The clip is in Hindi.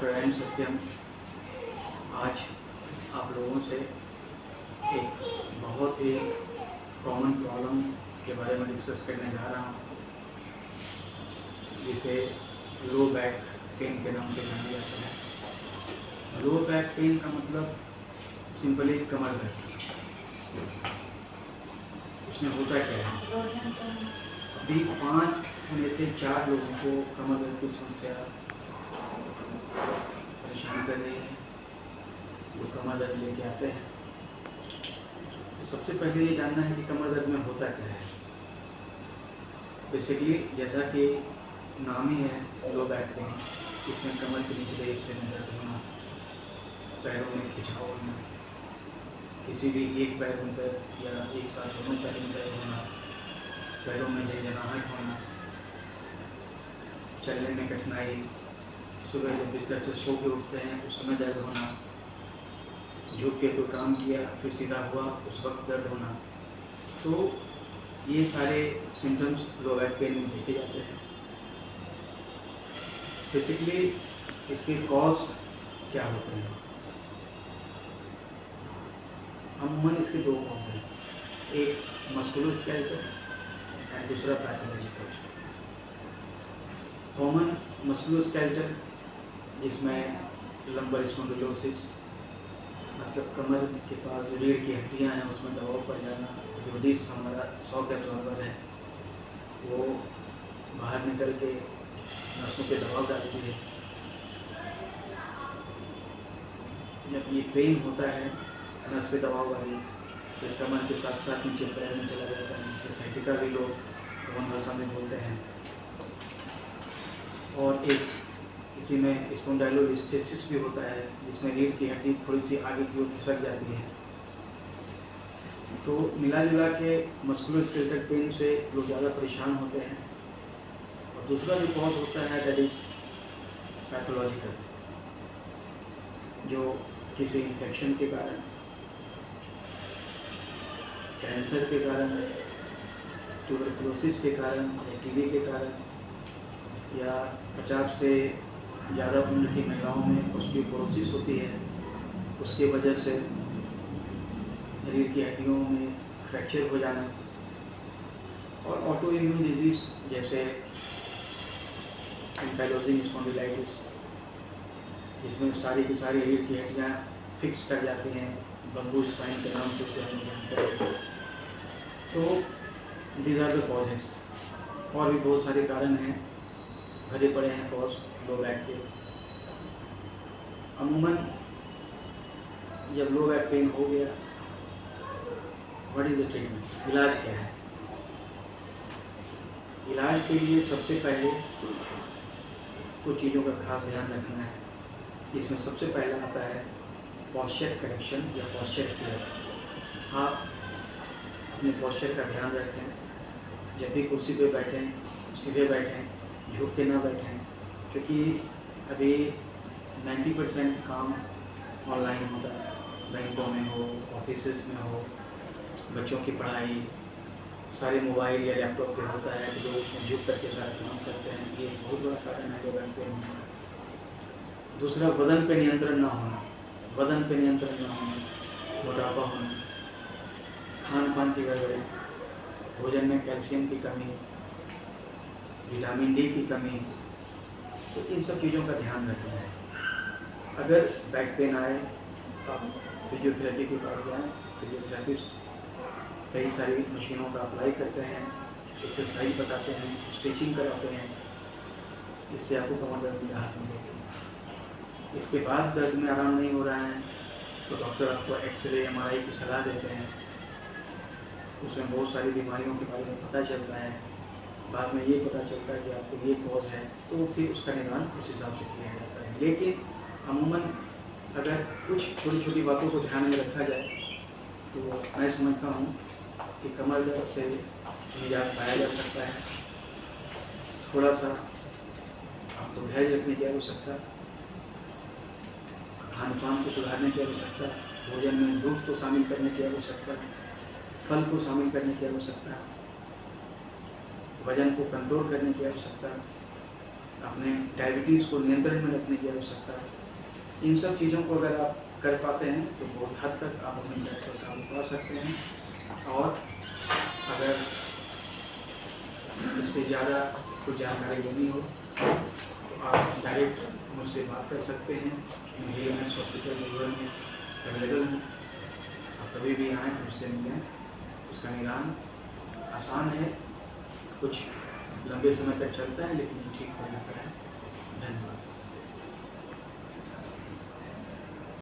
डॉक्टर एन सत्यम आज आप लोगों से एक बहुत ही कॉमन प्रॉब्लम के बारे में डिस्कस करने जा रहा हूँ, जिसे लो बैक पेन के नाम से जाना जाता है। लो बैक पेन का मतलब सिंपली कमर दर्द। इसमें होता क्या है, अभी 5 में से 4 लोगों को कमर दर्द की समस्या परेशान कर रही है, जो कमर दर्द लेके आते हैं। तो सबसे पहले ये जानना है कि कमर दर्द में होता क्या है। बेसिकली जैसा कि नाम ही है लो बैक पेन, इसमें कमर के निचले हिस्से में दर्द होना, पैरों में खिंचाव होना, किसी भी एक पैर में दर्द या एक साथ दोनों पैर में दर्द होना, पैरों में झंझनाहट होना, चलने में कठिनाई, सुबह जब बिस्तर से सो के उठते हैं उस समय दर्द होना, झुक के कोई काम किया फिर सीधा हुआ उस वक्त दर्द होना। तो ये सारे सिम्टम्स लो बैक पेन में देखे जाते हैं। बेसिकली इसके कॉज क्या होते हैं? अमूमन इसके 2 कॉज हैं, एक मस्कुलोस्केलेटल और दूसरा पैथोलॉजिकल। कॉमन मस्कुलोस्केलेटल, जिसमें लंबर स्पॉन्डिलोसिस मतलब कमर के पास जो रीढ़ की हड्डियां हैं उसमें दबाव पड़ जाना, जो डिस्क हमारा शॉक एब्जॉर्बर है वो बाहर निकल के नसों पे दबाव डालती है। जब ये पेन होता है नस पे दबाव वाली, तो कमर के साथ साथ नीचे पैर में चला जाता है, जिसे साइटिका भी लोग कॉमन भाषा में बोलते हैं। और एक इसी में स्पॉन्डाइलोलिस्थेसिस भी होता है, जिसमें रीढ़ की हड्डी थोड़ी सी आगे की ओर खिसक जाती है। तो मिला जुला के मस्कुलोस्केलेटल पेन से लोग ज़्यादा परेशान होते हैं। और दूसरा जो कॉज होता है दैट इज पैथोलॉजिकल, जो किसी इन्फेक्शन के कारण, कैंसर के कारण, ट्यूबरकुलोसिस के कारण या टीबी के कारण, या 50 से ज़्यादा उम्र की महिलाओं में ऑस्टियोपोरोसिस होती है, उसके वजह से रीढ़ की हड्डियों में फ्रैक्चर हो जाना, और ऑटो इम्यून डिजीज़ जैसे एंकाइलोजिंग स्पॉन्डिलाइटिस, जिसमें सारी की सारी रीढ़ की हड्डियाँ फिक्स कर जाती हैं, बम्बू स्पाइन के नाम से उसे हम जानते हैं। तो दीज आर द कॉजेस। और भी बहुत सारे कारण हैं, भरे पड़े हैं कॉज लो बैक के। अमूमन जब लो बैक पेन हो गया, व्हाट इज द ट्रीटमेंट? इलाज क्या है? इलाज के लिए सबसे पहले कुछ चीज़ों का खास ध्यान रखना है। इसमें सबसे पहला आता है पॉस्चर करेक्शन या पॉस्चर केयर। आप अपने पॉस्चर का ध्यान रखें, जब भी कुर्सी पे बैठें सीधे बैठें, झुक के ना बैठें, क्योंकि अभी 90% काम ऑनलाइन होता है, बैंकों में हो, ऑफिसेस में हो, बच्चों की पढ़ाई सारे मोबाइल या लैपटॉप पे होता है, तो लोग उसमें झुक करके सारा काम करते हैं। ये एक बहुत बड़ा कारण है लो बैक पेन होने का। दूसरा वज़न पे नियंत्रण ना होना, वज़न पे नियंत्रण ना होना, मोटापा होना, खान पान की गड़बड़ी, भोजन में कैल्शियम की कमी, विटामिन डी की कमी, तो इन सब चीज़ों का ध्यान रखना है। अगर बैक पेन आए तो आप फिजियोथेरेपी के पास जाएं। फिजियोथेरेपिस्ट कई सारी मशीनों का अप्लाई करते हैं, एक्सरसाइज बताते हैं, स्ट्रेचिंग कराते हैं, इससे आपको कमर दर्द में राहत मिलेगी। इसके बाद दर्द में आराम नहीं हो रहा है तो डॉक्टर आपको एक्सरे MRI की सलाह देते हैं। उसमें बहुत सारी बीमारियों के बारे में पता चलता है, बाद में ये पता चलता है कि आपको ये कॉज है, तो फिर उसका निदान उस हिसाब से किया जाता है। लेकिन अमूमन अगर कुछ छोटी छोटी बातों को ध्यान में रखा जाए तो मैं समझता हूँ कि कमर दर्द से निजात पाया जा सकता है। थोड़ा सा आपको धैर्य रखने की आवश्यकता, खान पान को सुधारने की आवश्यकता, भोजन में दूध को शामिल करने की आवश्यकता, फल को शामिल करने की आवश्यकता, वजन को कंट्रोल करने की आवश्यकता, अपने डायबिटीज़ को नियंत्रण में रखने की आवश्यकता है। इन सब चीज़ों को अगर आप कर पाते हैं तो बहुत हद तक आप अपने डाइट पर काबू पा सकते हैं। और अगर इससे ज़्यादा कुछ जानकारी लेनी हो तो आप डायरेक्ट मुझसे बात कर सकते हैं। मेरे एमएस हॉस्पिटल में अवेलेबल हूँ, आप कभी भी आएँ, मुझसे मिलें। इसका निदान आसान है, कुछ लंबे समय तक चलता है, लेकिन ठीक हो जाता है। धन्यवाद।